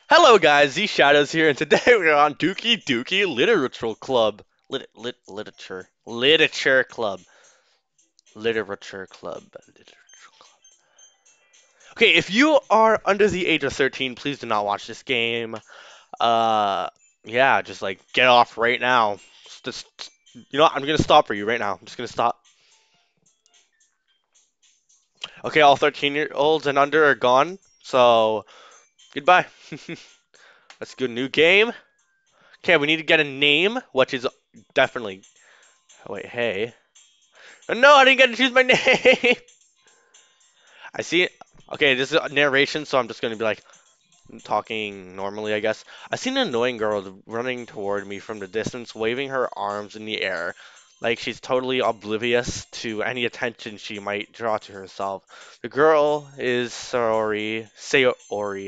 Hello guys, Z Shadows here, and today we're on Doki Literature Club. Literature Club. Literature Club. Literature Club. Okay, if you are under the age of 13, please do not watch this game. Uh, yeah, just like get off right now. You know what? I'm gonna stop for you right now. I'm just gonna stop. Okay, all 13-year-olds and under are gone, so goodbye. Let's go new game. Okay, we need to get a name, which is definitely. Oh, wait, hey. No, I didn't get to choose my name. I see it. Okay, this is a narration, so I'm just gonna be like talking normally, I guess. I seen an annoying girl running toward me from the distance, waving her arms in the air, like she's totally oblivious to any attention she might draw to herself. The girl is Sayori,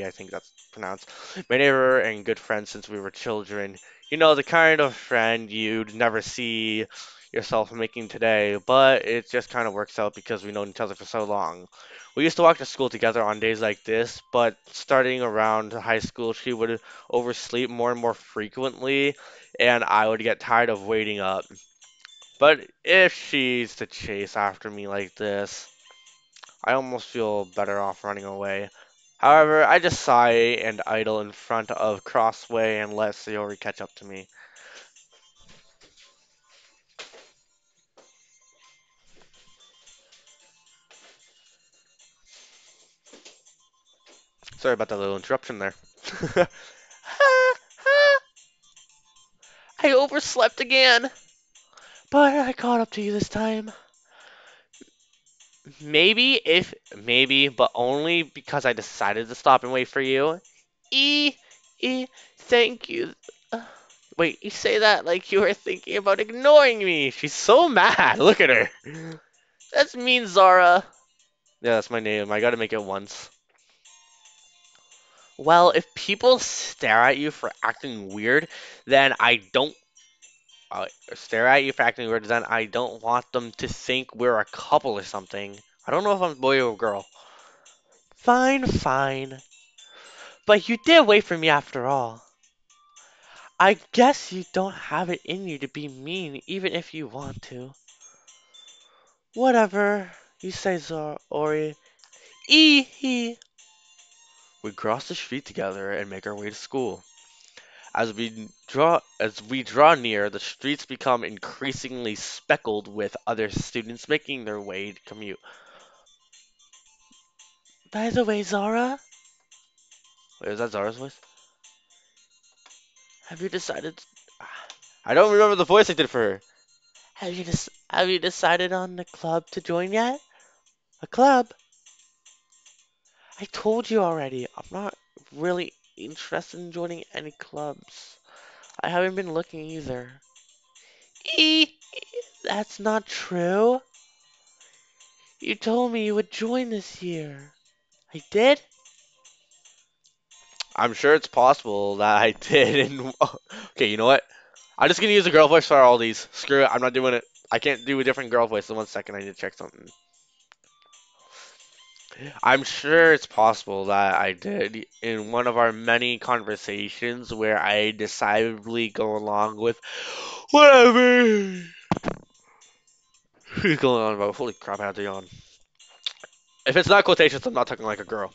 I think that's pronounced. My neighbor and good friend since we were children. You know, the kind of friend you'd never see yourself making today, but it just kind of works out because we've known each other for so long. We used to walk to school together on days like this, but starting around high school, she would oversleep more and more frequently, and I would get tired of waiting up. But if she's to chase after me like this, I almost feel better off running away. However, I just sigh and idle in front of Crossway and let Sayori catch up to me. Sorry about that little interruption there. I overslept again, but I caught up to you this time. Maybe, but only because I decided to stop and wait for you. E, e, thank you. Uh, Wait, you say that like you were thinking about ignoring me. She's so mad. Look at her. That's mean, Zara. Yeah, that's my name. I gotta make it once. Well, if people stare at you for acting weird, then I don't stare at you for acting weird. Then I don't want them to think we're a couple or something. I don't know if I'm a boy or a girl. Fine, fine. But you did wait for me after all. I guess you don't have it in you to be mean even if you want to. Whatever you say, Ori. Hee. We cross the street together and make our way to school. As we draw near, the streets become increasingly speckled with other students making their way to commute. By the way, Zara, wait, is that Zara's voice? Have you decided? I don't remember the voice I did for her. Have you decided on the club to join yet? A club? I told you already. I'm not really interested in joining any clubs. I haven't been looking either. Eee, that's not true. You told me you would join this year. I did? I'm sure it's possible that I did. And okay, you know what? I'm just gonna use a girl voice for all these. Screw it. I'm not doing it. I can't do a different girl voice. In 1 second, I need to check something. I'm sure it's possible that I did in one of our many conversations where I decidedly go along with whatever he's going on about. Holy crap, I had to yawn. If it's not quotations, I'm not talking like a girl.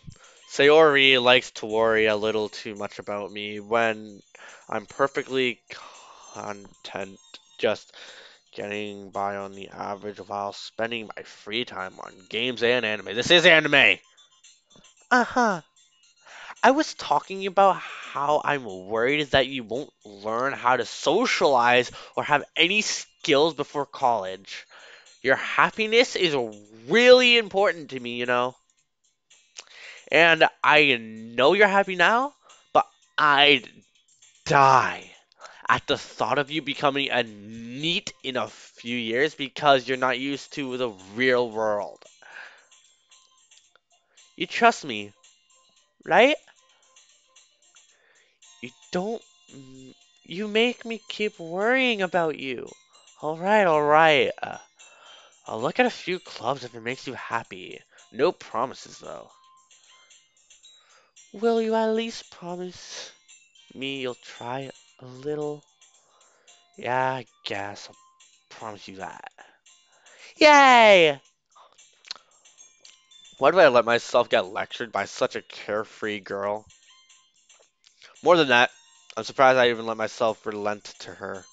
Sayori likes to worry a little too much about me when I'm perfectly content just getting by on the average while spending my free time on games and anime. This is anime! Uh huh. I was talking about how I'm worried that you won't learn how to socialize or have any skills before college. Your happiness is really important to me, you know. And I know you're happy now, but I'd die at the thought of you becoming a NEET in a few years because you're not used to the real world. You trust me, right? You don't. You make me keep worrying about you. Alright, alright. I'll look at a few clubs if it makes you happy. No promises, though. Will you at least promise me you'll try a little? Yeah, I guess I'll promise you that. Yay! Why do I let myself get lectured by such a carefree girl? More than that, I'm surprised I even let myself relent to her.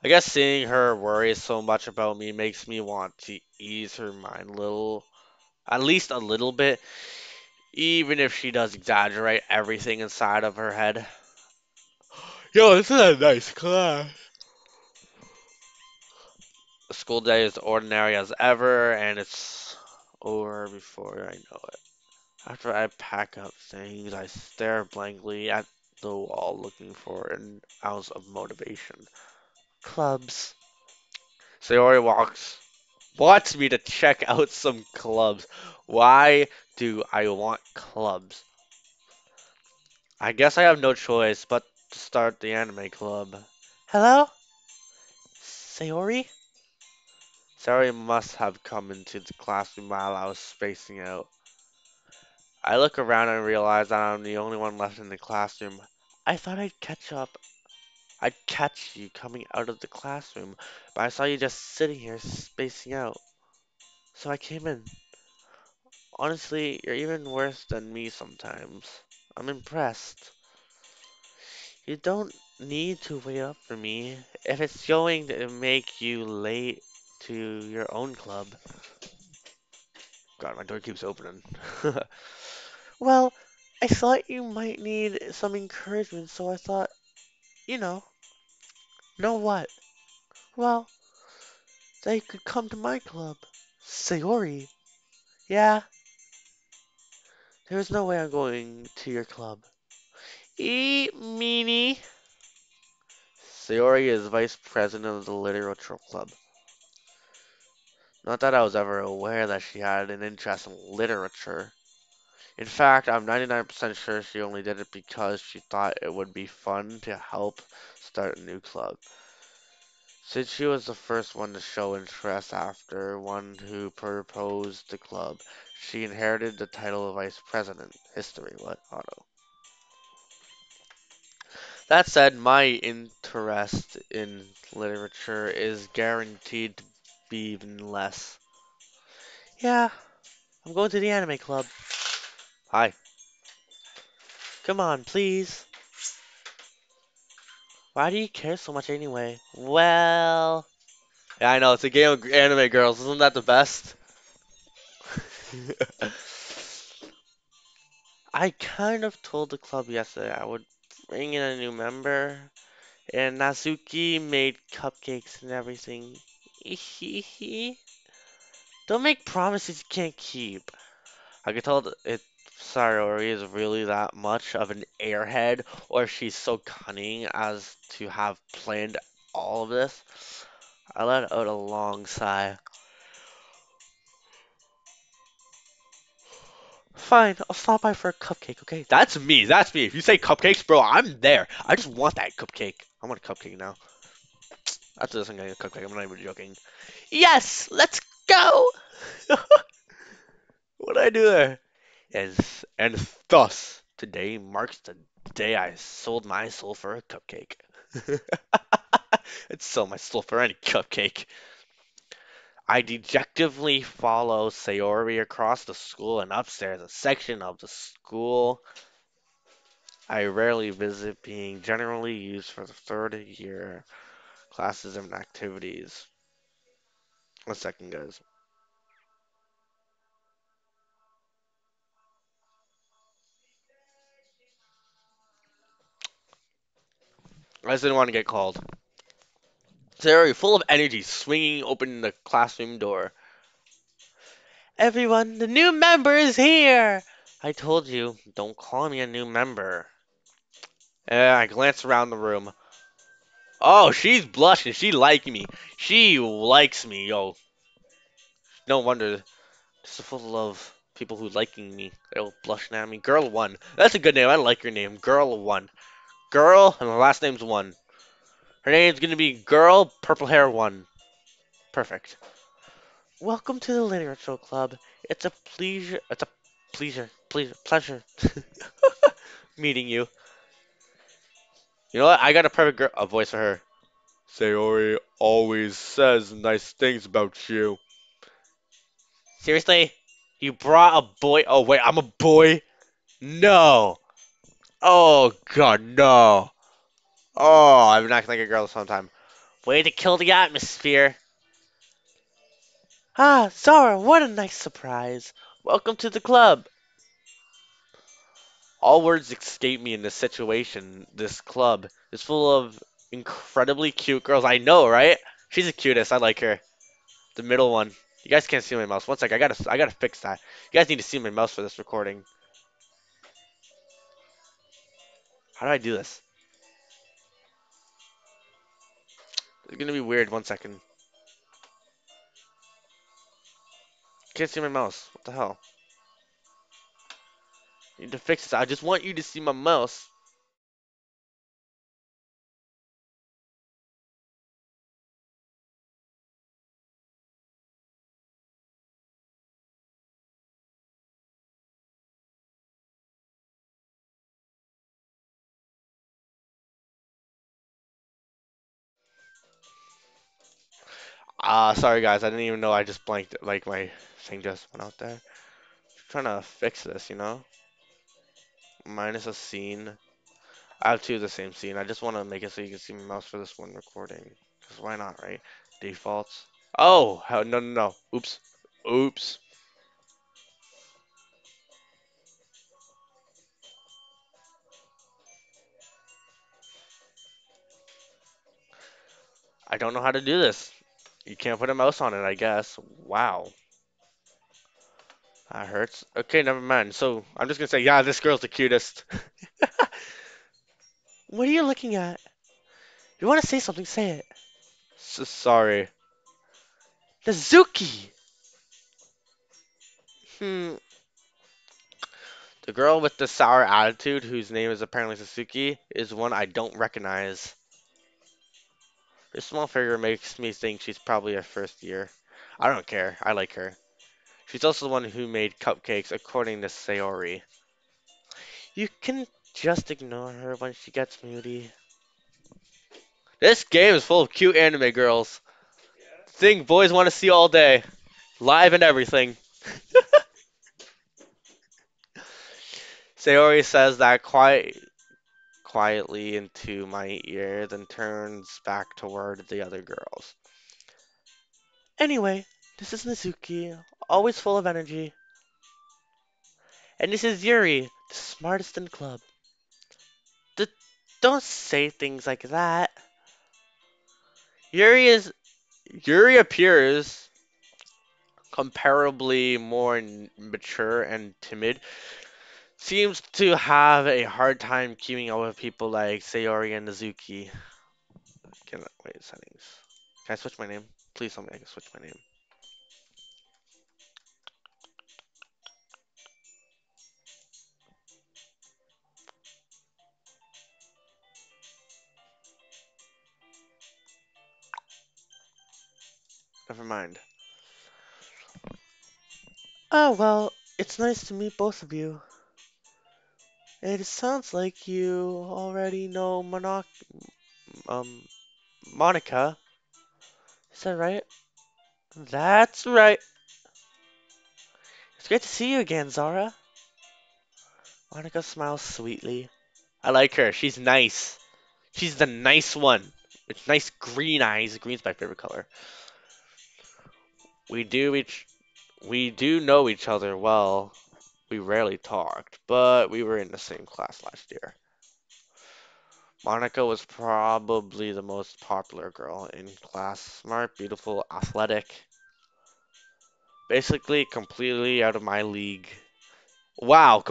I guess seeing her worry so much about me makes me want to ease her mind a little, at least a little bit, even if she does exaggerate everything inside of her head. Yo, this is a nice class. The school day is ordinary as ever, and it's over before I know it. After I pack up things, I stare blankly at the wall looking for an ounce of motivation. Clubs. Sayori wants me to check out some clubs. Why do I want clubs? I guess I have no choice but to start the anime club. Hello? Sayori? Sayori must have come into the classroom while I was spacing out. I look around and realize that I'm the only one left in the classroom. I thought I'd catch you coming out of the classroom, but I saw you just sitting here spacing out. So I came in. Honestly, you're even worse than me sometimes. I'm impressed. You don't need to wait up for me if it's going to make you late to your own club. God, my door keeps opening. Well, I thought you might need some encouragement, so I thought, you know what? Well, they could come to my club. Sayori. Yeah, there's no way I'm going to your club. Eat meanie. Sayori is vice president of the literature club. Not that I was ever aware that she had an interest in literature. In fact, I'm 99% sure she only did it because she thought it would be fun to help start a new club. Since she was the first one to show interest after one who proposed the club, she inherited the title of vice president. History, what? Auto. That said, my interest in literature is guaranteed to be even less. Yeah, I'm going to the anime club. Hi. Come on, please. Why do you care so much anyway? Well, yeah, I know it's a game of anime girls. Isn't that the best? I kind of told the club yesterday I would bring in a new member, and Natsuki made cupcakes and everything. Don't make promises you can't keep. I could tell that if Sayori is really that much of an airhead, or if she's so cunning as to have planned all of this. I let out a long sigh. Fine, I'll stop by for a cupcake, okay? That's me, that's me. If you say cupcakes, bro, I'm there. I just want that cupcake. I want a cupcake now. After this, I'm getting a cupcake. I'm not even joking. Yes, let's go! What did I do there? And thus, today marks the day I sold my soul for a cupcake. I'd sell my soul for any cupcake. I dejectively follow Sayori across the school and upstairs, a section of the school I rarely visit, being generally used for the third year classes and activities. One second, guys. I just didn't want to get called. Sayori, full of energy, swinging open the classroom door. Everyone, the new member is here! I told you, don't call me a new member. I glanced around the room. Oh, she's blushing. She like me. She likes me, yo. No wonder. This is full of people who liking me. They'll blushing at me. Girl one. That's a good name. I like your name. Girl one. Girl, and the last name's one. Her name's gonna be Girl Purple Hair One. Perfect. Welcome to the Literature Club. It's a pleasure. pleasure meeting you. You know what? I got a perfect a voice for her. Sayori always says nice things about you. Seriously? You brought a boy? Oh wait, I'm a boy? No. Oh god, no. Oh, I've been acting like a girl this whole time. Way to kill the atmosphere. Ah, Zara, what a nice surprise. Welcome to the club. All words escape me in this situation. This club is full of incredibly cute girls. I know, right? She's the cutest. I like her. The middle one. You guys can't see my mouse. One sec. I gotta fix that. You guys need to see my mouse for this recording. How do I do this? It's gonna be weird. One second. Can't see my mouse. What the hell? You need to fix this. I just want you to see my mouse. Sorry guys. I didn't even know I just blanked. Like my thing just went out there. Trying to fix this, you know? Minus a scene. I have two of the same scene. I just want to make it so you can see my mouse for this one recording. Because why not, right? Defaults. Oh, hell, no, no, no. Oops. Oops. I don't know how to do this. You can't put a mouse on it, I guess. Wow. That hurts. Okay, never mind. So, I'm just gonna say, yeah, this girl's the cutest. What are you looking at? You want to say something, say it. Sorry. Nazuki! Hmm. The girl with the sour attitude, whose name is apparently Suzuki, is one I don't recognize. Her small figure makes me think she's probably her first year. I don't care. I like her. She's also the one who made cupcakes, according to Sayori. You can just ignore her when she gets moody. This game is full of cute anime girls. Thing boys want to see all day. Live and everything. Sayori says that quietly into my ear, then turns back toward the other girls. Anyway, this is Mizuki, always full of energy. And this is Yuri, the smartest in the club. D- don't say things like that. Yuri is Yuri appears comparably more mature and timid. Seems to have a hard time keeping up with people like Sayori and Nazuki. Can wait settings? Can I switch my name? Please tell me I can switch my name. Never mind. Oh, well, it's nice to meet both of you. It sounds like you already know um, Monica. Is that right? That's right. It's great to see you again, Zara. Monica smiles sweetly. I like her. She's nice. She's the nice one. With nice green eyes. Green's my favorite color. We do each we do know each other well. We rarely talked, but we were in the same class last year. Monica was probably the most popular girl in class. Smart, beautiful, athletic. Basically, completely out of my league. Wow,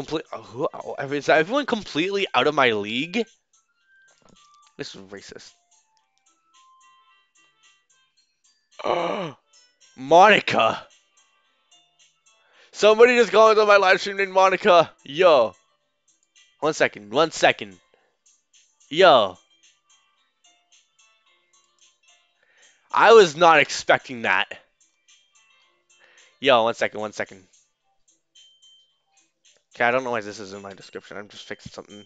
is everyone completely out of my league? This is racist. Monica! Somebody just got into my live stream named Monica. Yo, one second, one second. Yo, I was not expecting that. Yo, one second, one second. Okay, I don't know why this is in my description. I'm just fixing something.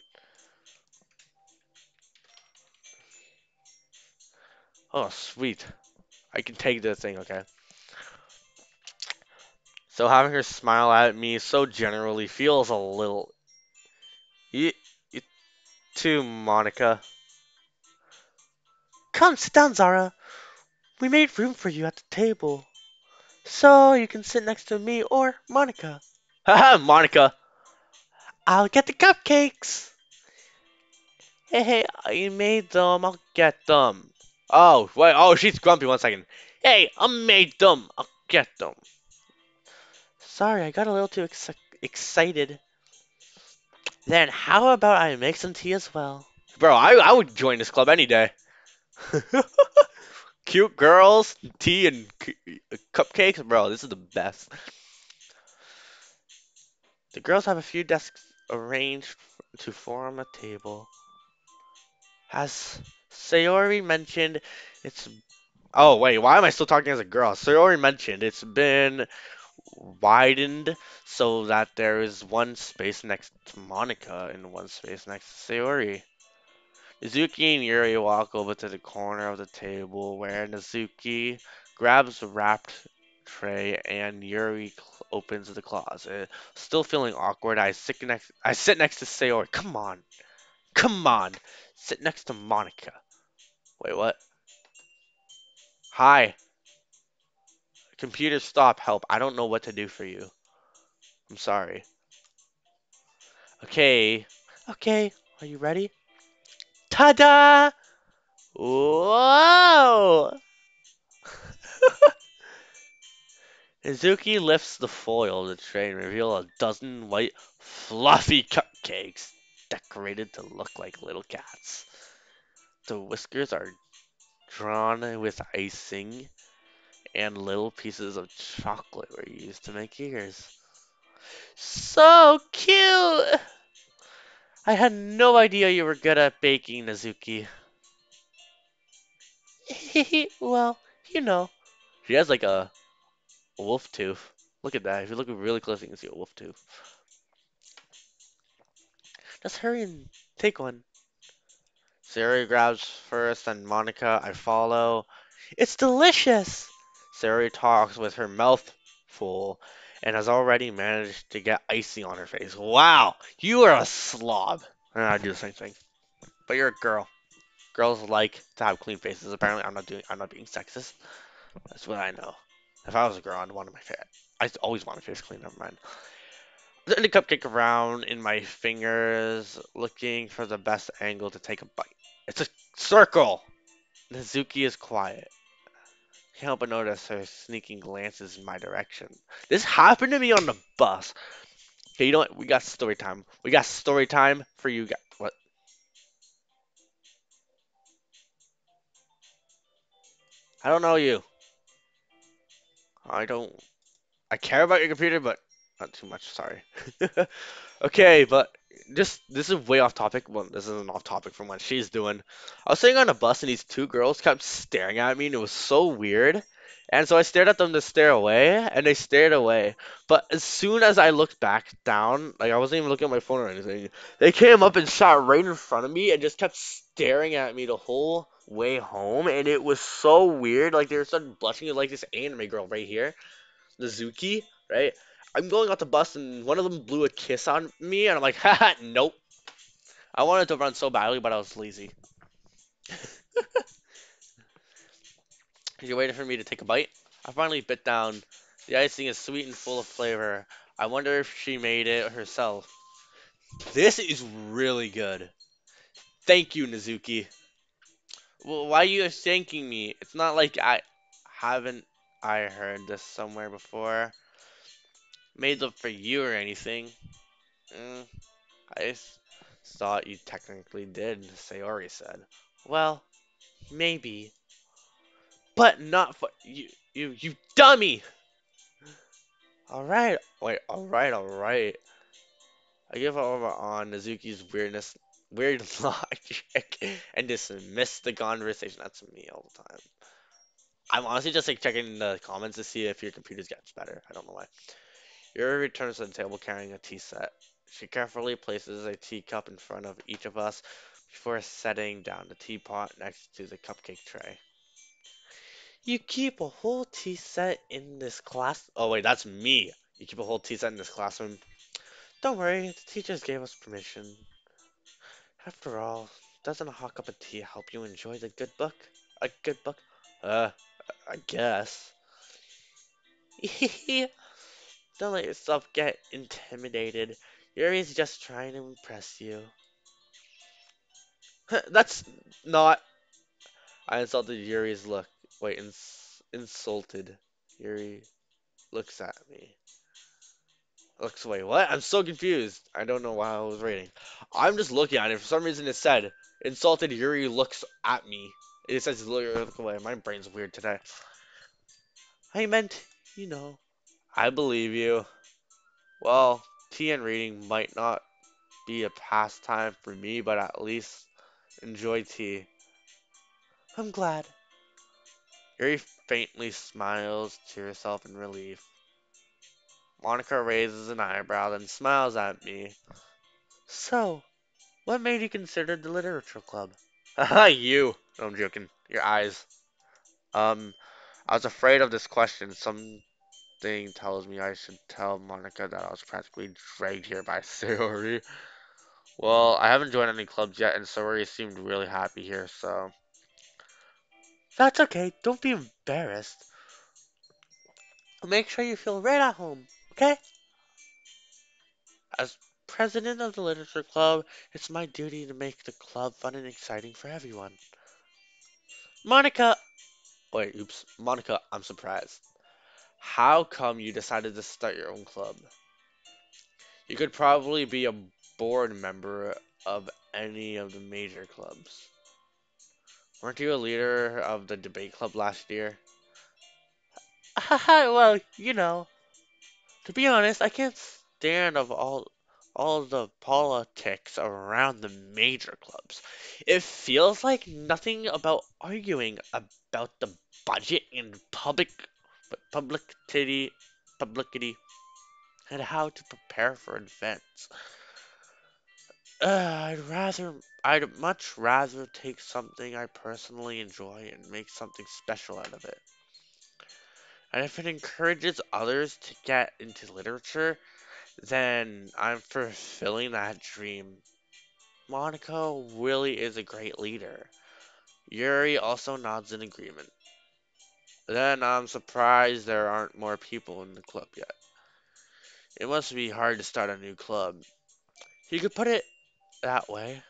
Oh, sweet. I can take this thing, okay? So having her smile at me so generally feels a little. You, you too, Monica. Come, sit down, Zara. We made room for you at the table, so you can sit next to me or Monica. Haha, Monica. I'll get the cupcakes. Hey, hey, I made them. I'll get them. Oh, wait. Oh, she's grumpy. 1 second. Hey, I made them. I'll get them. Sorry, I got a little too excited. Then how about I make some tea as well? Bro, I would join this club any day. Cute girls, tea, and cupcakes. Bro, this is the best. The girls have a few desks arranged to form a table. As Sayori mentioned, it's. Oh, wait, why am I still talking as a girl? Sayori mentioned it's been widened so that there is one space next to Monica and one space next to Sayori. Nizuki and Yuri walk over to the corner of the table where Nizuki grabs the wrapped tray and Yuri opens the closet. Still feeling awkward, I sit next to Sayori. Come on. Come on. Sit next to Monica. Wait, what? Hi. Computer stop. Help. I don't know what to do for you. I'm sorry. Okay. Okay. Are you ready? Ta-da! Whoa! Izuki lifts the foil of the tray and reveals a dozen white, fluffy cupcakes decorated to look like little cats. The whiskers are drawn with icing, and little pieces of chocolate were used to make ears. So cute! I had no idea you were good at baking, Nizuki. Well, you know. She has like a wolf tooth. Look at that. If you look really close, you can see a wolf tooth. Just hurry and take one. Sari grabs first, and Monica, I follow. It's delicious! Sari talks with her mouth full and has already managed to get icing on her face. Wow, you are a slob. And I do the same thing. But you're a girl. Girls like to have clean faces. Apparently, I'm not being sexist. That's what I know. If I was a girl, I'd want my face. I always want my face clean. Never mind. Turn the cupcake around in my fingers, looking for the best angle to take a bite. It's a circle! Nizuki is quiet. Can't help but notice her sneaking glances in my direction. This happened to me on the bus. Okay, you know what? We got story time. We got story time for you guys. What? I don't know you. I don't. I care about your computer, but not too much. Sorry. Okay, but just this is way off topic. Well, this isn't off topic from what she's doing. I was sitting on a bus and these two girls kept staring at me and it was so weird. And so I stared at them to stare away, and they stared away. But as soon as I looked back down, like I wasn't even looking at my phone or anything, they came up and sat right in front of me and just kept staring at me the whole way home. And it was so weird. Like they were starting blushing like this anime girl right here. Nizuki, right? I'm going off the bus and one of them blew a kiss on me, and I'm like, haha, nope. I wanted to run so badly, but I was lazy. You waiting for me to take a bite? I finally bit down. The icing is sweet and full of flavor. I wonder if she made it herself. This is really good. Thank you, Nizuki. Well, why are you thanking me? It's not like haven't I heard this somewhere before. Made them for you or anything. Mm, I thought you technically did, Sayori said. Well, maybe, but not for you. You dummy! All right, wait, all right. I give over on Nazuki's weird logic, and dismiss the conversation. That's me all the time. I'm honestly just like checking the comments to see if your computer gets better. I don't know why. Yuri returns to the table carrying a tea set. She carefully places a teacup in front of each of us before setting down the teapot next to the cupcake tray. You keep a whole tea set in this class? Oh, wait, that's me. You keep a whole tea set in this classroom? Don't worry, the teachers gave us permission. After all, doesn't a hot cup of tea help you enjoy the good book? A good book? Uh, I guess. Don't let yourself get intimidated. Yuri's just trying to impress you. That's not. I insulted Yuri's look. Wait, insulted. Yuri looks at me. Looks away. What? I'm so confused. I don't know why I was reading. I'm just looking at it. For some reason, it said insulted Yuri looks at me. It says look away. My brain's weird today. I meant, you know. I believe you. Well, tea and reading might not be a pastime for me, but at least enjoy tea. I'm glad. Yuri faintly smiles to herself in relief. Monica raises an eyebrow, then smiles at me. So, what made you consider the literature club? Haha, you. No, I'm joking. Your eyes. Um, I was afraid of this question. Something tells me I should tell Monica that I was practically dragged here by Sayori. Well, I haven't joined any clubs yet, and Sayori seemed really happy here, so. That's okay. Don't be embarrassed. Make sure you feel right at home, okay? As president of the literature club, it's my duty to make the club fun and exciting for everyone. Monica! Wait, oops. Monica, I'm surprised. How come you decided to start your own club? You could probably be a board member of any of the major clubs. Weren't you a leader of the debate club last year? Well, you know. To be honest, I can't stand of all the politics around the major clubs. It feels like nothing about arguing about the budget and publicity and how to prepare for events. I'd much rather take something I personally enjoy and make something special out of it. And if it encourages others to get into literature, then I'm fulfilling that dream. Monica really is a great leader. Yuri also nods in agreement. Then I'm surprised there aren't more people in the club yet. It must be hard to start a new club. You could put it that way.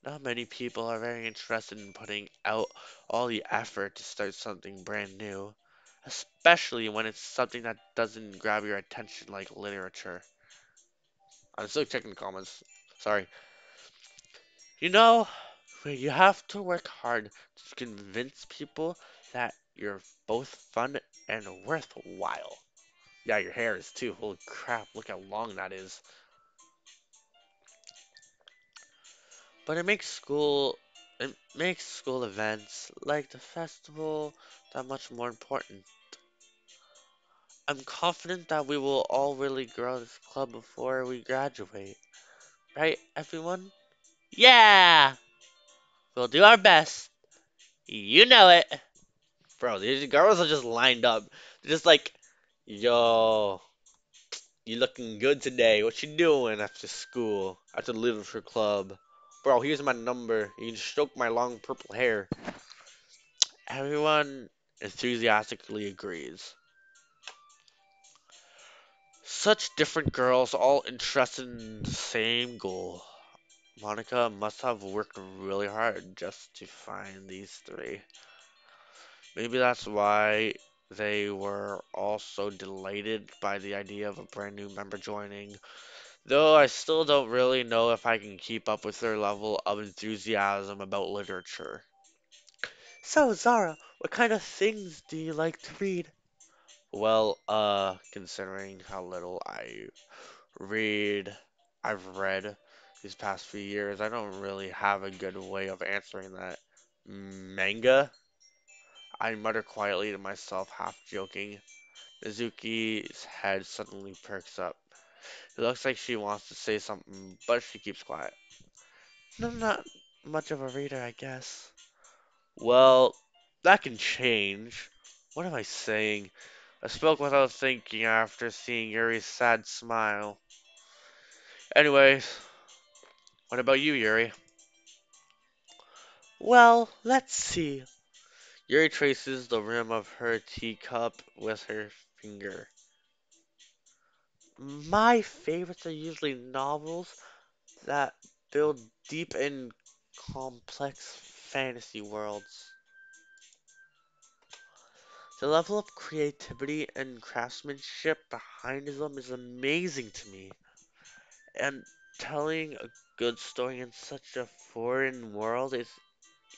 Not many people are very interested in putting out all the effort to start something brand new, especially when it's something that doesn't grab your attention like literature. I'm still checking the comments. Sorry. You know, you have to work hard to convince people that you're both fun and worthwhile. Yeah, your hair is too. Holy crap, look how long that is. But it makes school events like the festival that much more important. I'm confident that we will all really grow this club before we graduate. Right, everyone? Yeah! We'll do our best. You know it. Bro, these girls are just lined up. They're just like, yo, you looking good today. What you doing after school? After the literature club? Bro, here's my number. You can stroke my long purple hair. Everyone enthusiastically agrees. Such different girls, all interested in the same goal. Monica must have worked really hard just to find these three. Maybe that's why they were all so delighted by the idea of a brand new member joining. Though I still don't really know if I can keep up with their level of enthusiasm about literature. So, Zara, what kind of things do you like to read? Well, considering how little read, I've read these past few years, I don't really have a good way of answering that. Manga? I mutter quietly to myself, half joking. Mizuki's head suddenly perks up. It looks like she wants to say something, but she keeps quiet. I'm not much of a reader, I guess. Well, that can change. What am I saying? I spoke without thinking after seeing Yuri's sad smile. Anyways, what about you, Yuri? Well, let's see. Yuri traces the rim of her teacup with her finger. My favorites are usually novels that build deep and complex fantasy worlds. The level of creativity and craftsmanship behind them is amazing to me. And telling a good story in such a foreign world is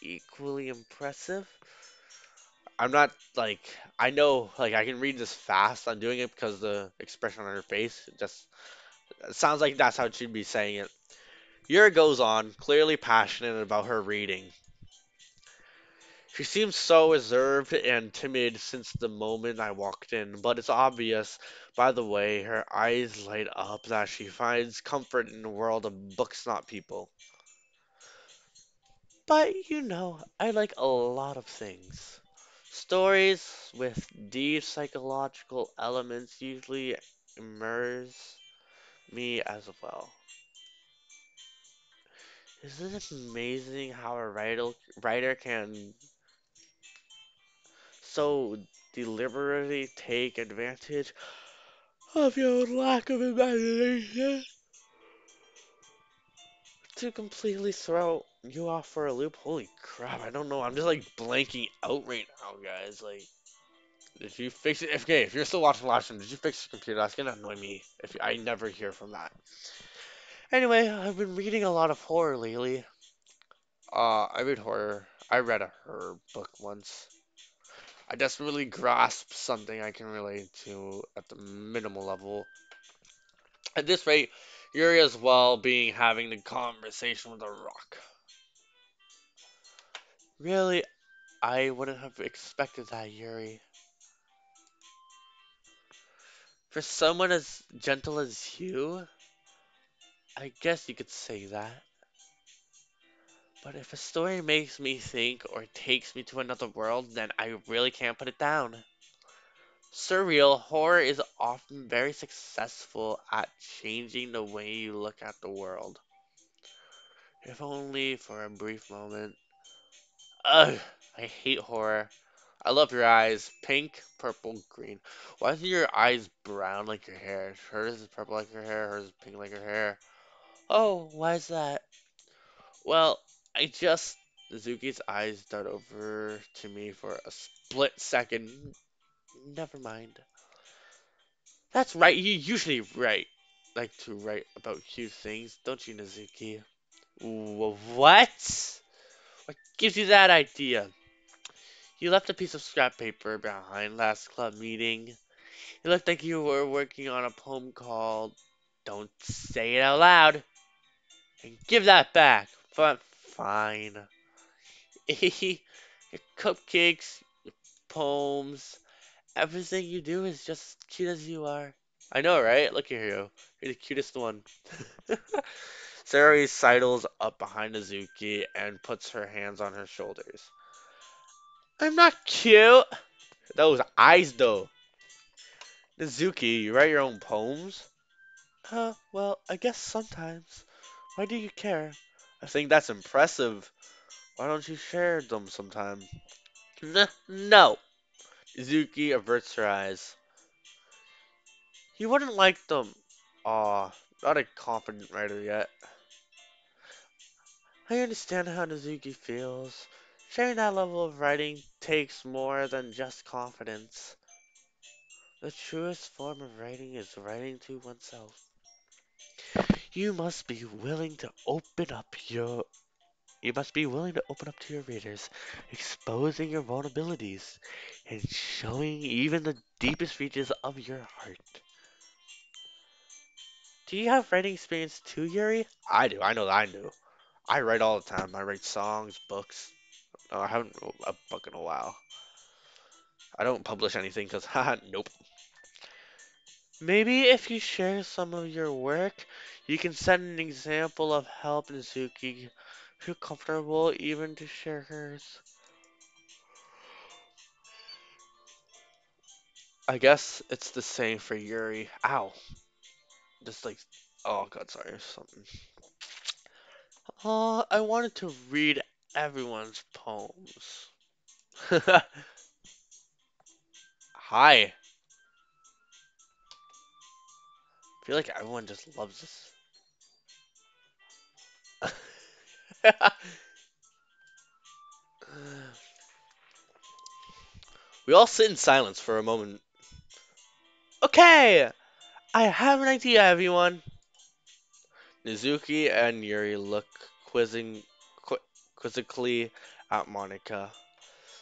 equally impressive. I'm not like I know like I can read this fast. I'm doing it because the expression on her face just it sounds like that's how she'd be saying it. Yura goes on, clearly passionate about her reading. She seems so reserved and timid since the moment I walked in, but it's obvious by the way her eyes light up that she finds comfort in a world of books, not people. But I like a lot of things. Stories with deep psychological elements usually immerse me as well. Isn't it amazing how a writer can so deliberately take advantage of your lack of imagination to completely throw you off for a loop? Holy crap, I don't know. I'm just like blanking out right now, guys. Like, did you fix it? Okay, if you're still watching live stream, did you fix your computer? That's gonna annoy me if I never hear from that. Anyway, I've been reading a lot of horror lately. I read horror. I read a horror book once. I just really grasped something I can relate to at the minimal level. At this rate, Yuri as well being having the conversation with a rock. Really, I wouldn't have expected that, Yuri. For someone as gentle as you, I guess you could say that. But if a story makes me think or takes me to another world, then I really can't put it down. Surreal horror is often very successful at changing the way you look at the world. If only for a brief moment. Ugh, I hate horror. I love your eyes. Pink, purple, green. Why is your eyes brown like your hair? Hers is purple like her hair, hers is pink like her hair. Oh, why is that? Well, I just. Zuki's eyes dart over to me for a split second. Never mind. That's right, you usually like to write about cute things, don't you, Nazuki? What? What gives you that idea? You left a piece of scrap paper behind last club meeting. It looked like you were working on a poem called Don't Say It Out Loud and Give That Back. But fine. Your cupcakes, poems, everything you do is just as cute as you are. I know, right? Look at you. You're the cutest one. Saori sidles up behind Azuki and puts her hands on her shoulders. I'm not cute. Those eyes, though. Nazuki, you write your own poems? Well, I guess sometimes. Why do you care? I think that's impressive. Why don't you share them sometime? No. Izuki averts her eyes. You wouldn't like them. Aw, not a confident writer yet. I understand how Nizuki feels. Sharing that level of writing takes more than just confidence. The truest form of writing is writing to oneself. You must be willing to open up your You must be willing to open up to your readers, exposing your vulnerabilities and showing even the deepest reaches of your heart. Do you have writing experience too, Yuri? I do. I know that I do. I write all the time. I write songs, books. Oh, I haven't wrote a book in a while. I don't publish anything because, haha, nope. Maybe if you share some of your work, you can set an example of help and Suki feel comfortable even to share hers. I guess it's the same for Yuri. Ow. Just like, oh god, sorry, something. I wanted to read everyone's poems. Hi. I feel like everyone just loves this. We all sit in silence for a moment. Okay, I have an idea, everyone. Nizuki and Yuri look qui- quizzically at Monica.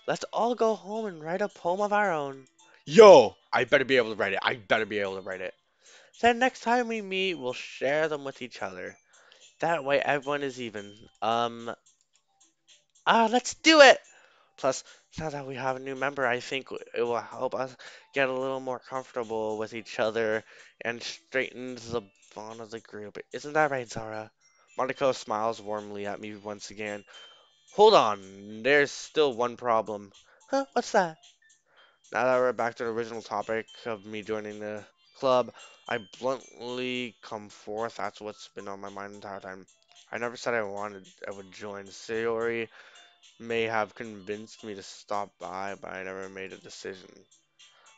Let's all go home and write a poem of our own. Yo, I better be able to write it. I better be able to write it. Then next time we meet, we'll share them with each other. That way everyone is even. Let's do it! Plus, now that we have a new member, I think it will help us get a little more comfortable with each other and straightens the bond of the group. Isn't that right, Zara? Monaco smiles warmly at me once again. Hold on, there's still one problem. Huh, what's that? Now that we're back to the original topic of me joining the club, I bluntly come forth. That's what's been on my mind the entire time. I never said I would join. Sayori may have convinced me to stop by, but I never made a decision.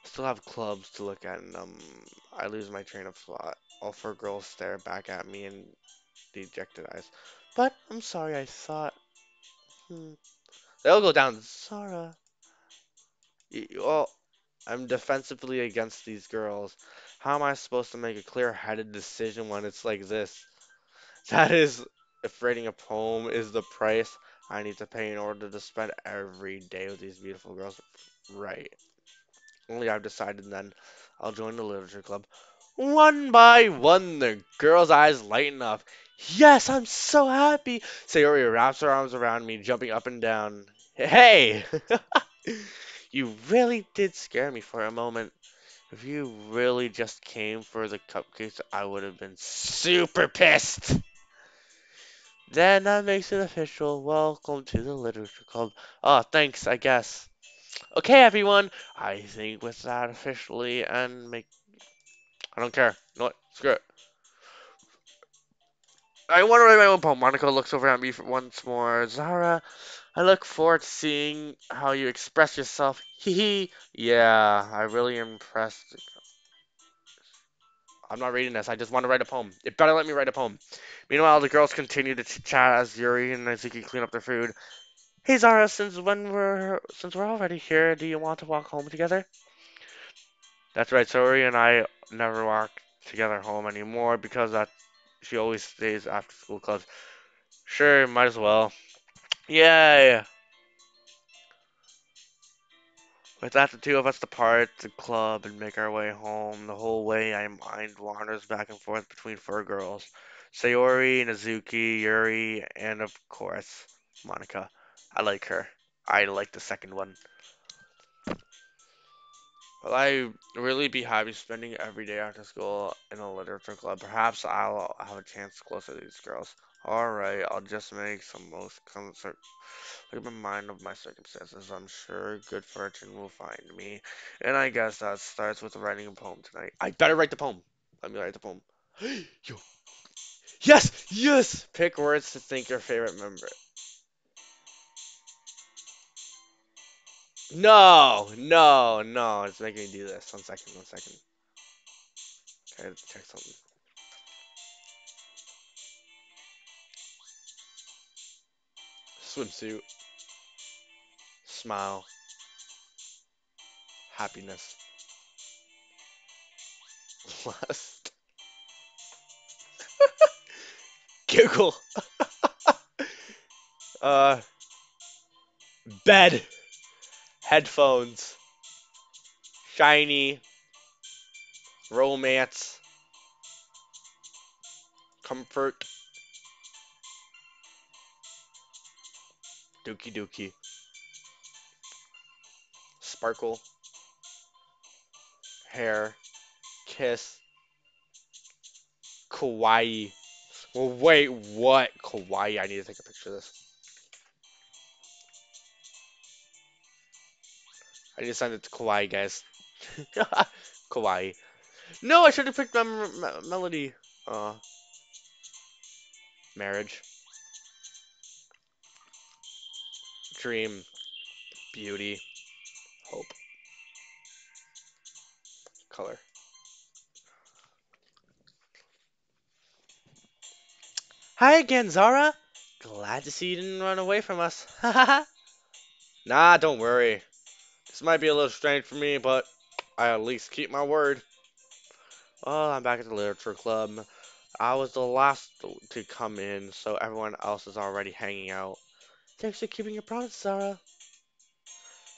Still have clubs to look at, and I lose my train of thought. All four girls stare back at me in dejected eyes. But I'm sorry, I thought. Hmm. They'll go down. Zara. Well, I'm defensively against these girls. How am I supposed to make a clear-headed decision when it's like this? That is, if writing a poem is the price I need to pay in order to spend every day with these beautiful girls. Right. Only I've decided then I'll join the literature club. One by one, the girl's eyes lighten up. Yes, I'm so happy. Sayori wraps her arms around me, jumping up and down. Hey! You really did scare me for a moment. If you really just came for the cupcakes, I would have been super pissed. Then that makes it official. Welcome to the literature club. Oh, thanks, I guess. Okay, everyone. I think with that officially and make. I don't care. You know what? Screw it. I want to write my own poem. Monica looks over at me once more. Zara, I look forward to seeing how you express yourself. Hee hee. Yeah, I really impressed. I'm not reading this. I just want to write a poem. It better let me write a poem. Meanwhile, the girls continue to chat as Yuri and Izuki clean up their food. Hey Zara, since we're already here, do you want to walk home together? That's right, Sori and I never walk together home anymore because that she always stays after school clubs. Sure, might as well. Yay! With that, the two of us depart the club and make our way home. The whole way, my mind wanders back and forth between four girls: Sayori, Nazuki, Yuri, and of course, Monica. I like her. I like the second one. Will I really be happy spending every day after school in a literature club? Perhaps I'll have a chance closer to these girls. Alright, I'll just make some most concert. Look at my mind of my circumstances. I'm sure good fortune will find me. And I guess that starts with writing a poem tonight. I better write the poem. Let me write the poem. Yo. Yes! Yes! Pick words to thank your favorite member. No! No! No! It's making me do this. 1 second. 1 second. Okay, let's check something. Swimsuit. Smile. Happiness. Lust. Giggle. Uh, bed. Headphones. Shiny. Romance. Comfort. Dookie dookie. Sparkle. Hair. kiss kawaii. Well, wait, what? Kawaii. I need to take a picture of this. I need to send it to kawaii, guys. Kawaii. No, I should have picked melody. Uh, marriage, dream, beauty, hope, color. Hi again, Zara. Glad to see you didn't run away from us. Nah, don't worry. This might be a little strange for me, but I at least keep my word. Oh, I'm back at the literature club. I was the last to come in, so everyone else is already hanging out. Thanks for keeping your promise, Zara.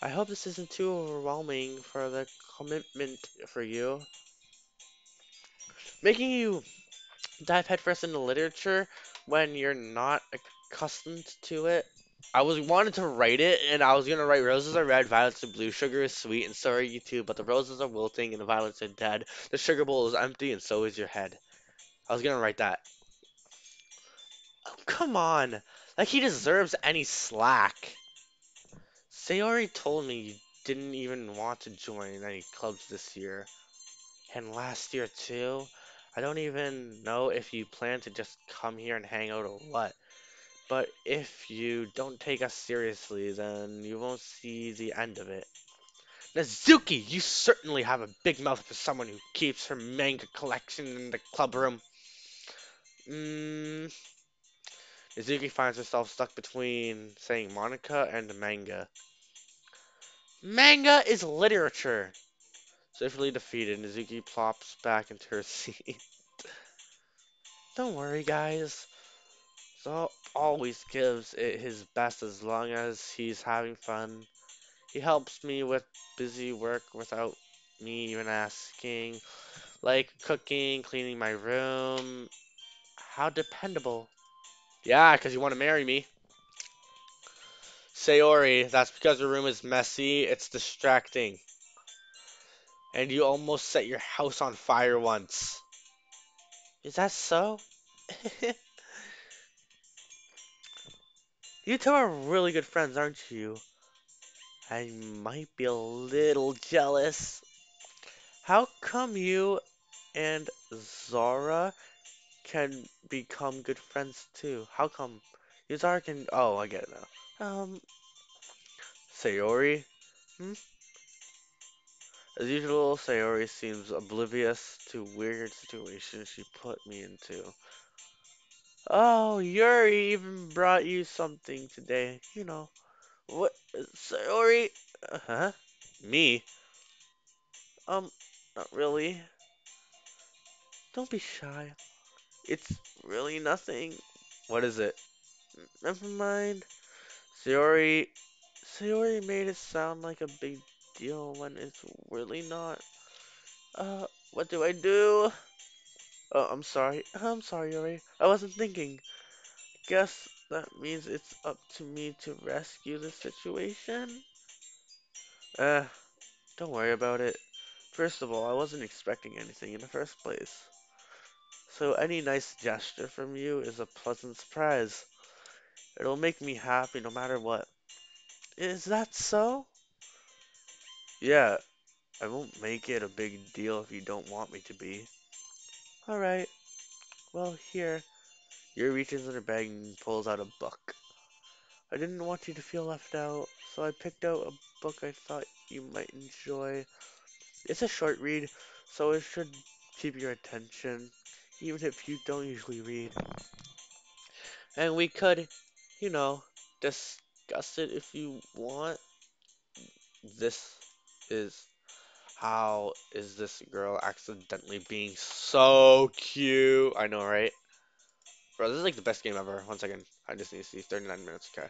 I hope this isn't too overwhelming for the commitment for you. Making you dive headfirst into literature when you're not accustomed to it. I was wanted to write it, and I was gonna write roses are red, violets are blue, sugar is sweet, and so are you too. But the roses are wilting, and the violets are dead. The sugar bowl is empty, and so is your head. I was gonna write that. Oh, come on, like he deserves any slack. Sayori told me you didn't even want to join any clubs this year, and last year too. I don't even know if you plan to just come here and hang out or what. But if you don't take us seriously, then you won't see the end of it. Nazuki, you certainly have a big mouth for someone who keeps her manga collection in the club room. Mm, Nazuki finds herself stuck between saying Monica and manga. Manga is literature. Swiftly defeated, Nazuki plops back into her seat. Don't worry, guys. Zo always gives it his best as long as he's having fun. He helps me with busy work without me even asking, like cooking, cleaning my room. How dependable. Yeah, 'cause you want to marry me. Sayori, that's because your room is messy, it's distracting. And you almost set your house on fire once. Is that so? You two are really good friends, aren't you? I might be a little jealous. How come you and Zara can become good friends too? How come? You Zara can. Oh, I get it now. Sayori? Hmm? As usual, Sayori seems oblivious to weird situations she put me into. Oh, Yuri even brought you something today. You know. What? Sayori? Huh? Me? Um, not really. Don't be shy. It's really nothing. What is it? Never mind. Sayori. Sayori made it sound like a big deal when it's really not. What do I do? Oh, I'm sorry. I'm sorry, Yuri. I wasn't thinking. Guess that means it's up to me to rescue the situation? Uh, don't worry about it. First of all, I wasn't expecting anything in the first place. So any nice gesture from you is a pleasant surprise. It'll make me happy no matter what. Is that so? Yeah, I won't make it a big deal if you don't want me to be. Alright, well, here. Yuri reaches in her bag and pulls out a book. I didn't want you to feel left out, so I picked out a book I thought you might enjoy. It's a short read, so it should keep your attention, even if you don't usually read. And we could, you know, discuss it if you want. This is how is this girl accidentally being so cute? I know, right? Bro, this is like the best game ever. One second. I just need to see 39 minutes. Okay.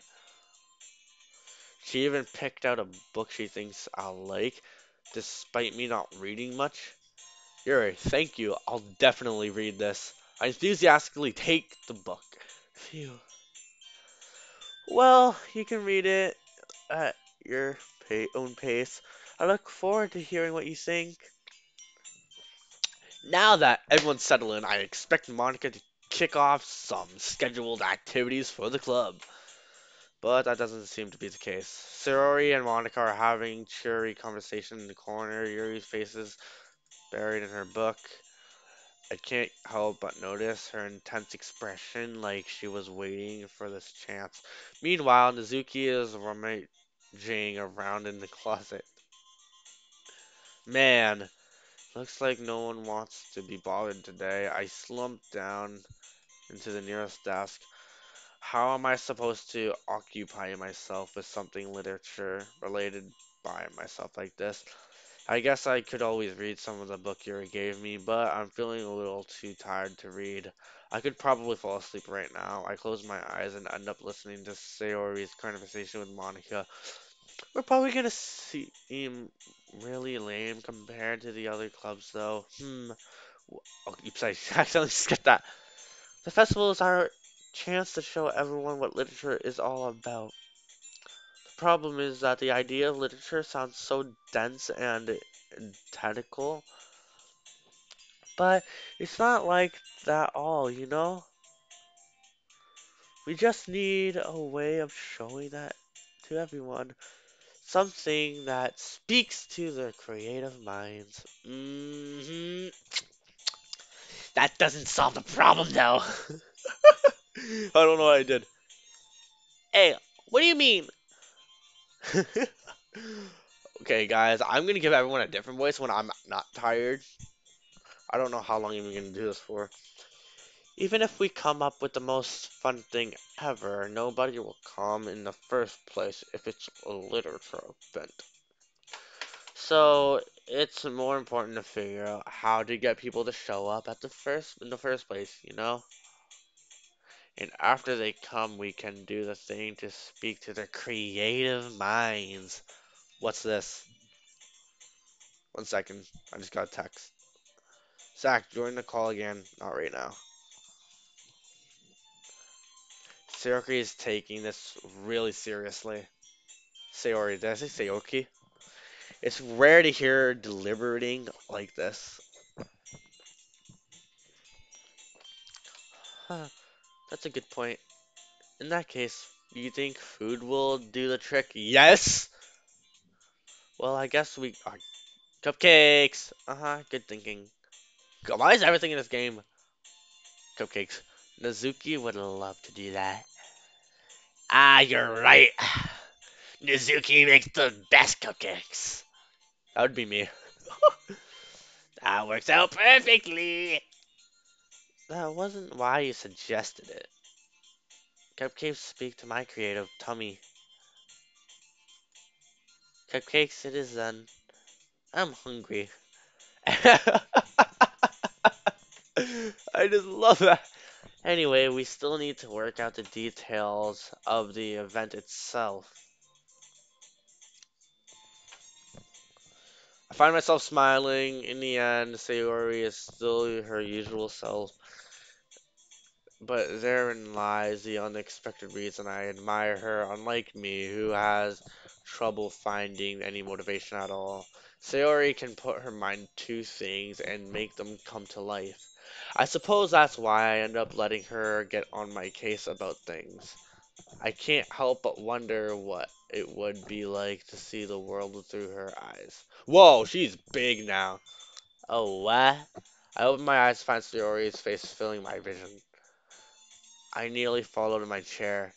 She even picked out a book she thinks I'll like, despite me not reading much. Yuri, thank you. I'll definitely read this. I enthusiastically take the book. Phew. Well, you can read it at your own pace. I look forward to hearing what you think. Now that everyone's settled in, I expect Monica to kick off some scheduled activities for the club. But that doesn't seem to be the case. Sayori and Monica are having cheery conversation in the corner. Yuri's face is buried in her book. I can't help but notice her intense expression, like she was waiting for this chance. Meanwhile, Nizuki is rummaging around in the closet. Man, looks like no one wants to be bothered today. I slumped down into the nearest desk. How am I supposed to occupy myself with something literature related by myself like this? I guess I could always read some of the book Yuri gave me, but I'm feeling a little too tired to read. I could probably fall asleep right now. I close my eyes and end up listening to Sayori's conversation with Monica. We're probably gonna seem really lame compared to the other clubs, though. Oh, oops, I accidentally skipped that. The festival is our chance to show everyone what literature is all about. The problem is that the idea of literature sounds so dense and technical, but it's not like that all, you know? We just need a way of showing that to everyone. Something that speaks to their creative minds. That doesn't solve the problem, though. I don't know what I did. Hey, what do you mean? Okay, guys, I'm gonna give everyone a different voice when I'm not tired. I don't know how long I'm gonna do this for. Even if we come up with the most fun thing ever, nobody will come in the first place if it's a literature event. So it's more important to figure out how to get people to show up at the first place, you know? And after they come, we can do the thing to speak to their creative minds. What's this? 1 second. I just got a text. Zach, join the call again. Not right now. Sayori is taking this really seriously. Sayori, did I say Sayori? It's rare to hear her deliberating like this. Huh, that's a good point. In that case, do you think food will do the trick? Yes! Well, I guess we are cupcakes. Uh-huh, good thinking. Why is everything in this game cupcakes? Nazuki would love to do that. Ah, you're right. Nizuki makes the best cupcakes. That would be me. That works out perfectly. That wasn't why you suggested it. Cupcakes speak to my creative tummy. Cupcakes it is then. I'm hungry. I just love that. Anyway, we still need to work out the details of the event itself. I find myself smiling. In the end, Sayori is still her usual self. But therein lies the unexpected reason I admire her, unlike me, who has trouble finding any motivation at all. Sayori can put her mind to things and make them come to life. I suppose that's why I end up letting her get on my case about things. I can't help but wonder what it would be like to see the world through her eyes. Whoa, she's big now. Oh, what? I open my eyes to find Sayori's face filling my vision. I nearly fall out of my chair.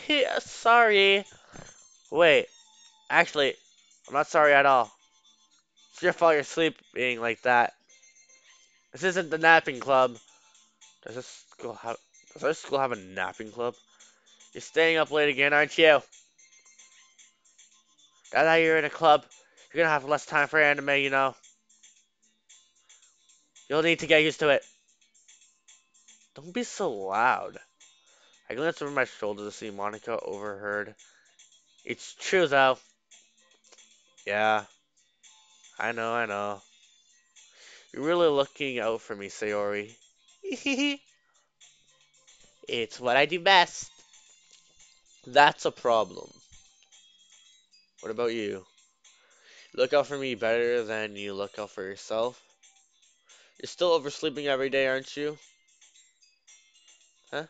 Yeah, sorry. Wait, actually, I'm not sorry at all. It's your fault you're sleeping like that. This isn't the napping club. Does this school have does our school have a napping club? You're staying up late again, aren't you? Now that you're in a club, you're gonna have less time for anime, you know. You'll need to get used to it. Don't be so loud. I glanced over my shoulder to see Monica overheard. It's true though. Yeah, I know. You're really looking out for me, Sayori. It's what I do best. That's a problem. What about you? Look out for me better than you look out for yourself? You're still oversleeping every day, aren't you? Huh?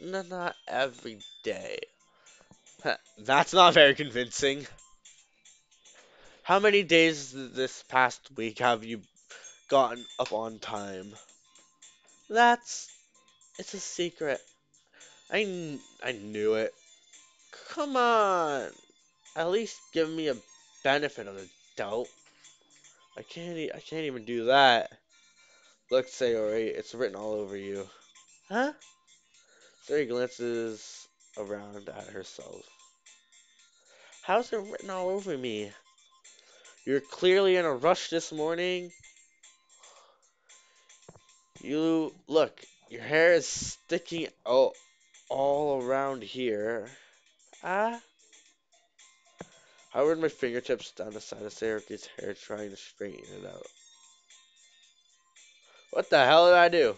No, not every day. Huh, that's not very convincing. How many days this past week have you gotten up on time? That's it's a secret. I knew it. Come on. At least give me a benefit of the doubt. I can't even do that. Look, Sayori, it's written all over you. Huh? Sayori glances around at herself. How's it written all over me? You're clearly in a rush this morning. You look, your hair is sticking out all around here. Ah, I run my fingertips down the side of Sayori's hair, trying to straighten it out. What the hell did I do?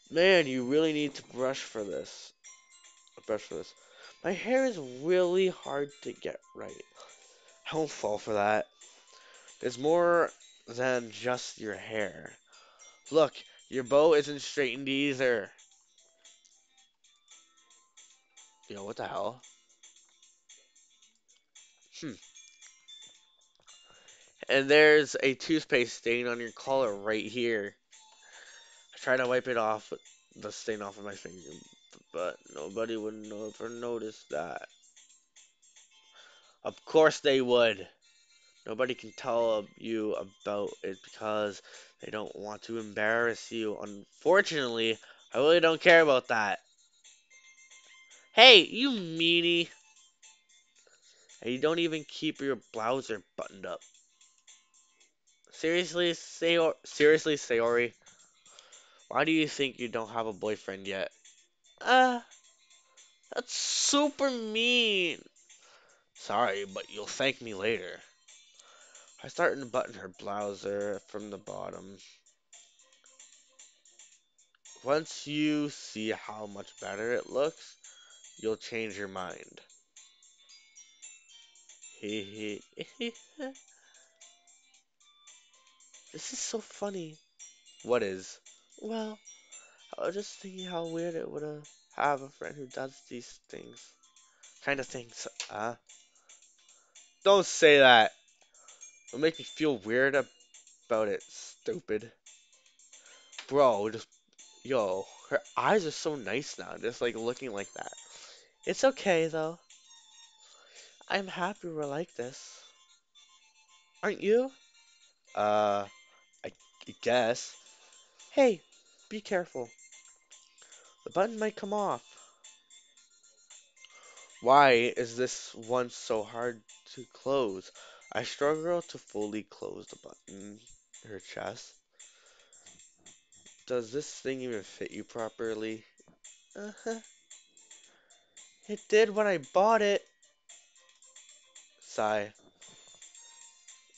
Man, you really need to brush for this. Brush for this. My hair is really hard to get right. I won't fall for that. There's more than just your hair. Look, your bow isn't straightened either. Yo, what the hell? Hmm. And there's a toothpaste stain on your collar right here. I tried to wipe it off, the stain off of my finger, but nobody would ever notice that. Of course they would. Nobody can tell you about it because they don't want to embarrass you. Unfortunately, I really don't care about that. Hey, you meanie! And you don't even keep your blouser buttoned up. Seriously, Sayori, why do you think you don't have a boyfriend yet? Uh, that's super mean. Sorry, but you'll thank me later. I start to button her blouser from the bottom. Once you see how much better it looks, you'll change your mind. He he. This is so funny. What is? Well, I was just thinking how weird it would have a friend who does these things. Kind of things. Don't say that. It'll make me feel weird about it, stupid. Bro, just, yo, her eyes are so nice now, just like looking like that. It's okay though. I'm happy we're like this. Aren't you? Uh, I guess. Hey, be careful. The button might come off. Why is this one so hard to close? I struggle to fully close the button. Her chest. Does this thing even fit you properly? Uh-huh. It did when I bought it. Sigh.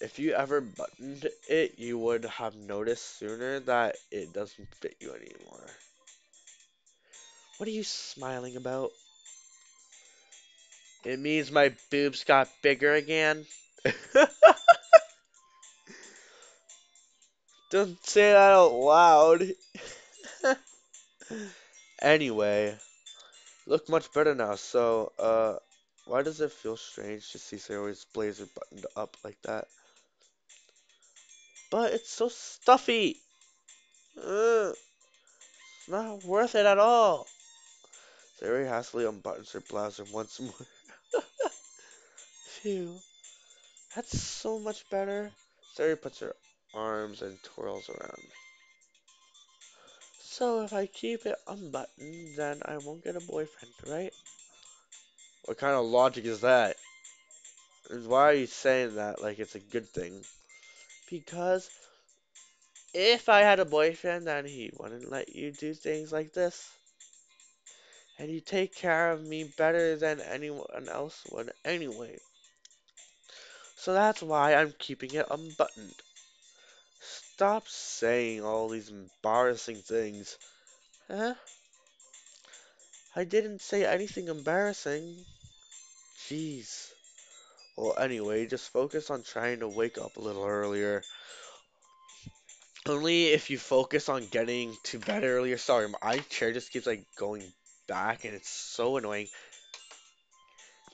If you ever buttoned it, you would have noticed sooner that it doesn't fit you anymore. What are you smiling about? It means my boobs got bigger again. Don't say that out loud. Anyway, look much better now. So, why does it feel strange to see Sayori's blazer buttoned up like that? But it's so stuffy. Ugh, it's not worth it at all. Sayori hastily unbuttons her blouse once more. Phew, that's so much better. Sayori puts her arms and twirls around. So if I keep it unbuttoned, then I won't get a boyfriend, right? What kind of logic is that? And why are you saying that like it's a good thing? Because if I had a boyfriend, then he wouldn't let you do things like this. And you take care of me better than anyone else would anyway. So that's why I'm keeping it unbuttoned. Stop saying all these embarrassing things. Huh? I didn't say anything embarrassing. Jeez. Well, anyway, just focus on trying to wake up a little earlier. Only if you focus on getting to bed earlier. Sorry, my chair just keeps like going back and it's so annoying.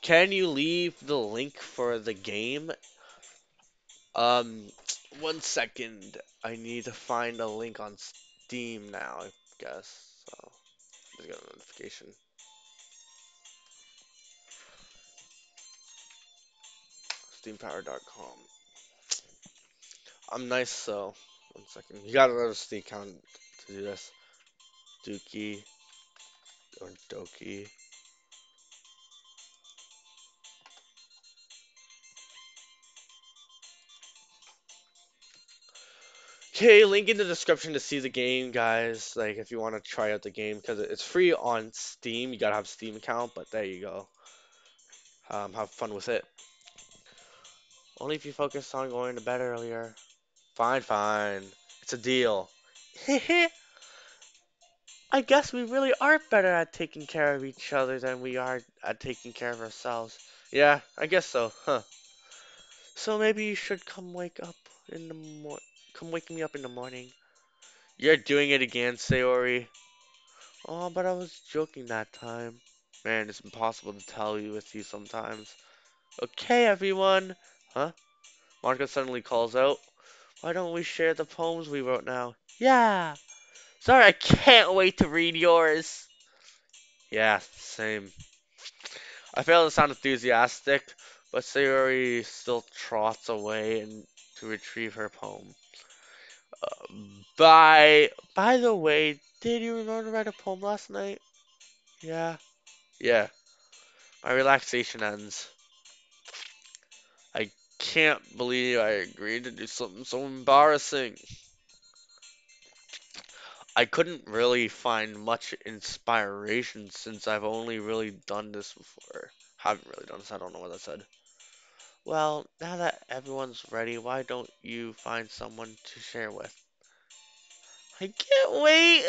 Can you leave the link for the game? Um, 1 second. I need to find a link on Steam now, I guess. So, just got a notification. SteamPower.com. I'm nice, so 1 second. You gotta notice the account to do this. Doki or Doki. Okay, link in the description to see the game, guys. Like, if you want to try out the game, because it's free on Steam. You gotta have a Steam account, but there you go. Have fun with it. Only if you focus on going to bed earlier. Fine, fine. It's a deal. I guess we really are better at taking care of each other than we are at taking care of ourselves. Yeah, I guess so, huh? So maybe you should come wake me up in the morning. You're doing it again, Sayori. Oh, but I was joking that time. Man, it's impossible to tell you with you sometimes. Okay, everyone. Huh? Monica suddenly calls out. Why don't we share the poems we wrote now? Yeah. Sorry, I can't wait to read yours. Yeah, same. I fail to sound enthusiastic, but Sayori still trots away and to retrieve her poem. By the way, did you remember to write a poem last night? Yeah. Yeah. My relaxation ends. I can't believe I agreed to do something so embarrassing. I couldn't really find much inspiration since I've only really done this before. Haven't really done this, I don't know what I said. Well, now that everyone's ready, why don't you find someone to share with? I can't wait!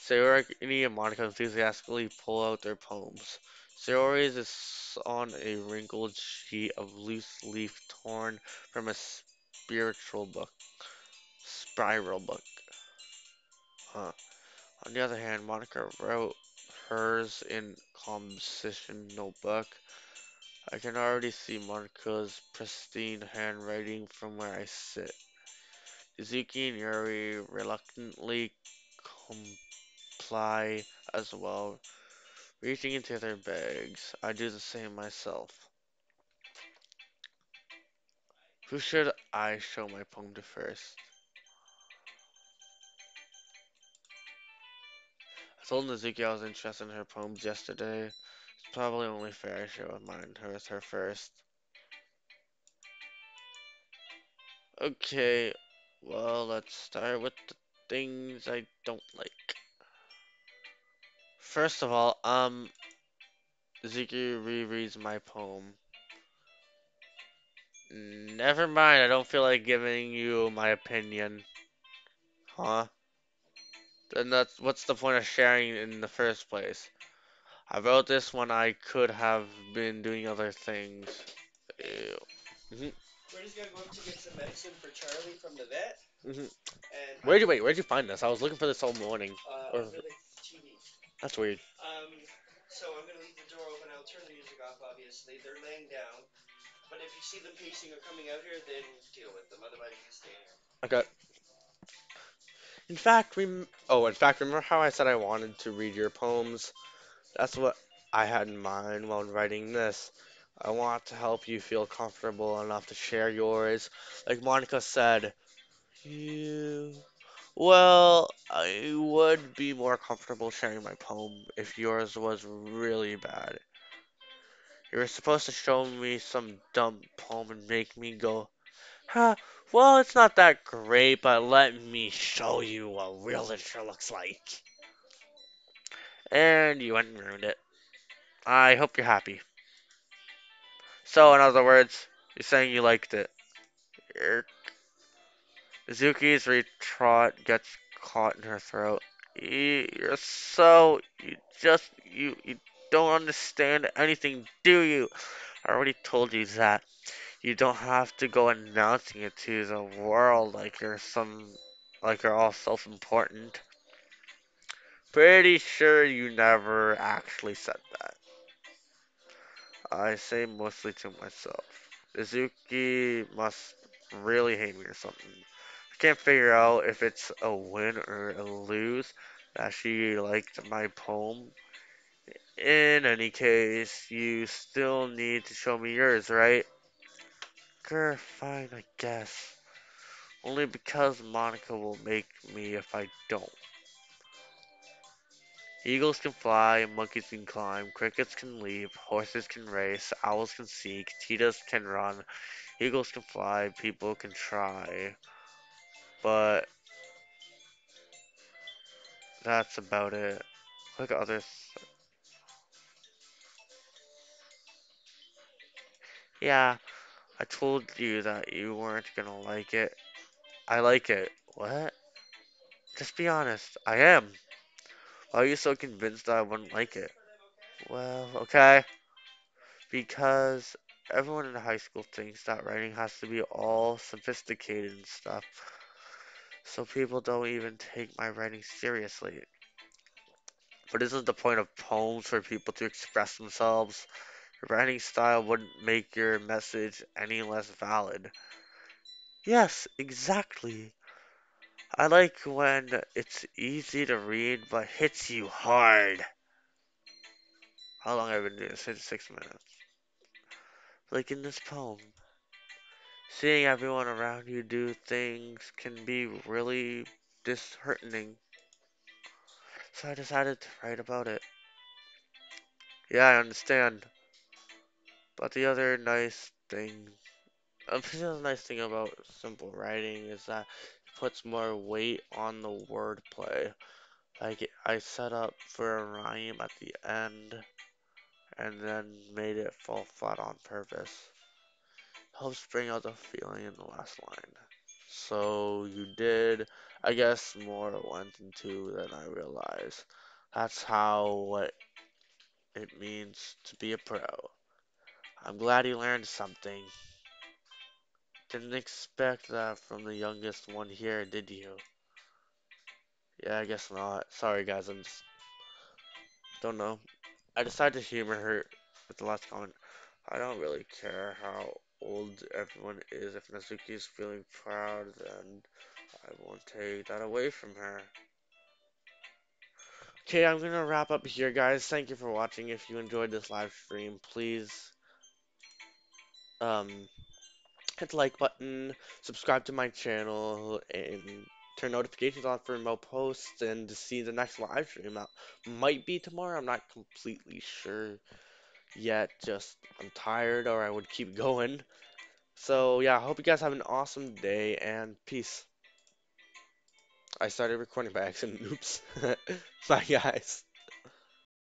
Sayori and Monica enthusiastically pull out their poems. Sayori's is on a wrinkled sheet of loose leaf torn from a spiritual book. Spiral book. Huh. On the other hand, Monica wrote hers in composition notebook. I can already see Monica's pristine handwriting from where I sit. Izuki and Yuri reluctantly comply as well, reaching into their bags. I do the same myself. Who should I show my poem to first? I told Nizuki I was interested in her poems yesterday. It's probably only fair I share mine with her first. Okay, well, let's start with the things I don't like. First of all, Nizuki rereads my poem. Never mind, I don't feel like giving you my opinion. Huh? Then that's what's the point of sharing in the first place? I wrote this when I could have been doing other things. Ew. hmm We're just gonna go up to get some medicine for Charlie from the vet, hmm and Where'd you find this? I was looking for this all morning. Or, under the TV. that's weird. Um, so I'm gonna leave the door open. I'll turn the music off. Obviously, they're laying down. But if you see them pacing or coming out here, then deal with them. Otherwise, you can stay in here. Okay. In fact, remember how I said I wanted to read your poems? That's what I had in mind while writing this. I want to help you feel comfortable enough to share yours. Like Monica said, you. Well, I would be more comfortable sharing my poem if yours was really bad. You were supposed to show me some dumb poem and make me go, huh, well, it's not that great, but let me show you what real literature looks like. And you went and ruined it. I hope you're happy. So, in other words, you're saying you liked it. Er, Mizuki's retort gets caught in her throat. You're so. You don't understand anything, do you? I already told you that you don't have to go announcing it to the world like you're all self-important. Pretty sure you never actually said that. I say mostly to myself. Izuki must really hate me or something. I can't figure out if it's a win or a lose that she liked my poem. In any case, you still need to show me yours, right? Grr, fine, I guess. Only because Monica will make me if I don't. Eagles can fly, monkeys can climb, crickets can leap, horses can race, owls can seek, cheetahs can run, eagles can fly, people can try. But that's about it. Look at others. Yeah, I told you that you weren't gonna like it. I like it. What? Just be honest. I am. Why are you so convinced that I wouldn't like it? Well, okay. Because everyone in high school thinks that writing has to be all sophisticated and stuff. So people don't even take my writing seriously. But isn't the point of poems for people to express themselves? Your writing style wouldn't make your message any less valid. Yes, exactly. I like when it's easy to read but hits you hard. How long have I been doing this? 6 minutes. Like in this poem. Seeing everyone around you do things can be really disheartening. So I decided to write about it. Yeah, I understand. But the other nice thing about simple writing is that it puts more weight on the wordplay. Like I set up for a rhyme at the end and then made it fall flat on purpose. Helps bring out the feeling in the last line. So you did, I guess, more one than two than I realized. That's how what it means to be a pro. I'm glad you learned something. Didn't expect that from the youngest one here, did you? Yeah, I guess not. Sorry, guys, I just don't know. I decided to humor her with the last comment. I don't really care how old everyone is. If Natsuki is feeling proud, then I won't take that away from her. Okay, I'm gonna wrap up here, guys. Thank you for watching. If you enjoyed this live stream, please um, hit the like button, subscribe to my channel, and turn notifications on for more posts and to see the next live stream. That might be tomorrow. I'm not completely sure yet. Just I'm tired, or I would keep going. So yeah, I hope you guys have an awesome day and peace. I started recording by accident. Oops. Bye, guys.